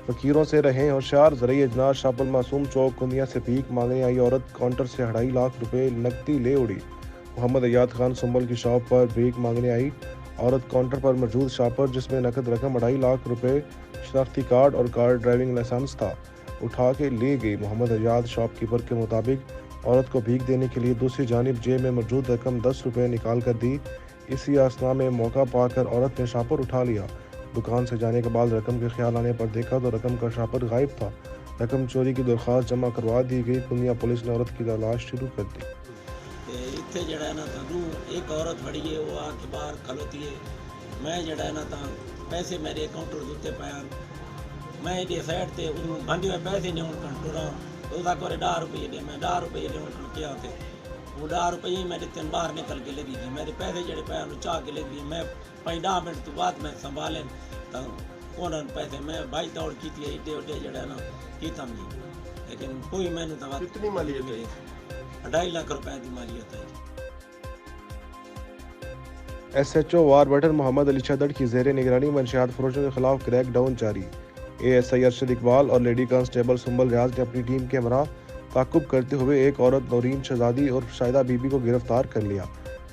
फकीरों से रहें होशियार। ज़रिए इजनास शापुल मासूम चौक कुंदिया से भीख मांगने आई औरत काउंटर से 2.5 लाख रुपए नकदी ले उड़ी। मोहम्मद अयाद खान सुंबल की शॉप पर भीख मांगने आई औरत काउंटर पर मौजूद शॉपर जिसमें नकद रकम 2.5 लाख रुपए, शनाख्ती कार्ड और कार ड्राइविंग लाइसेंस था, उठा के ले गई। मोहम्मद अयाद शॉपकीपर के मुताबिक औरत को भीख देने के लिए दूसरी जानिब जेब में मौजूद रकम 10 रुपए निकाल कर दी। इसी असना में मौका पाकर औरत ने शॉपर उठा लिया। दुकान से जाने के बाद रकम के ख्याल आने पर देखा तो रकम का शॉपर गायब था। रकम चोरी की दरख्वास्त जमा करवा दी गई। कुंदिया पुलिस ने औरत की तलाश शुरू कर दी। इत्थे जड़ा है ना तू एक औरत फड़ी है, वो आके बाहर खलोती है। मैं जड़ा है ना पैसे मेरे काउंटर उत्ते पाया, मैं एडी साइड ते भांडी में पैसे नहीं उन टुरा तो करे 10 रुपये दे, मैं 10 रुपये दे उन क्या थे वो 10 रुपये मेरे तीन बाहर निकल के लगी थी। मेरे पैसे जड़े पाया चाह के लगी, मैं 5-10 मिनट तो बाद मैं संभाले तो कौन पैसे मैं भाई दौड़ की थी एडे उडे जड़ा ना की जी, लेकिन कोई मैंने तो कितनी मालियत है? 2.5 लाख रुपए की मालियत है। SHO वार बटन मोहम्मद अली चदड़ की ज़ेर निगरानी मंशियात फरोशों के खिलाफ क्रैक डाउन जारी। ASI अरशद इकबाल और लेडी कांस्टेबल सुंबल रियाज ने अपनी टीम के हमरा ताकुब करते हुए एक औरत नौरीन शहजादी और शाहिदा बीबी को गिरफ्तार कर लिया,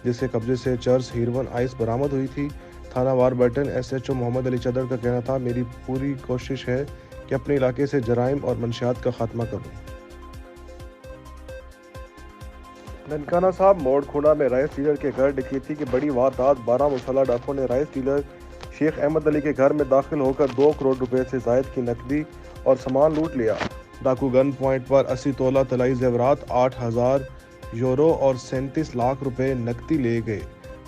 जिसके कब्जे से चर्स हीरोइन आइस बरामद हुई थी। थाना वार बटन SHO मोहम्मद अली चदड़ का कहना था, मेरी पूरी कोशिश है कि अपने इलाके से जराइम और मंशियात का खात्मा करूँ। ननकाना साहब मोड़ खुड़ा में राइस डीलर के घर डकैती की बड़ी वारदात। 12 मुसल्लह डाकुओं ने राइस डीलर शेख अहमद अली के घर में दाखिल होकर 2 करोड़ रुपए से जायद की नकदी और सामान लूट लिया। डाकू गन पॉइंट पर 80 तोला तलाई जेवरात, 8,000 यूरो और 37 लाख रुपए नकदी ले गए।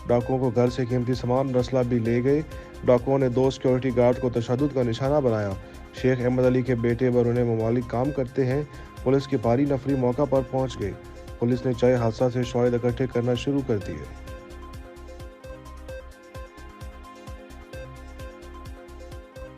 डाकुओं को घर से कीमती सामान रसला भी ले गए। डाकुओं ने 2 सिक्योरिटी गार्ड को तशद्दुद का निशाना बनाया। शेख अहमद अली के बेटे बरूने ममालिक काम करते हैं। पुलिस की भारी नफरी मौका पर पहुंच गई। पुलिस ने चाय हादसा से शवाहिद इकट्ठे करना शुरू कर दिए।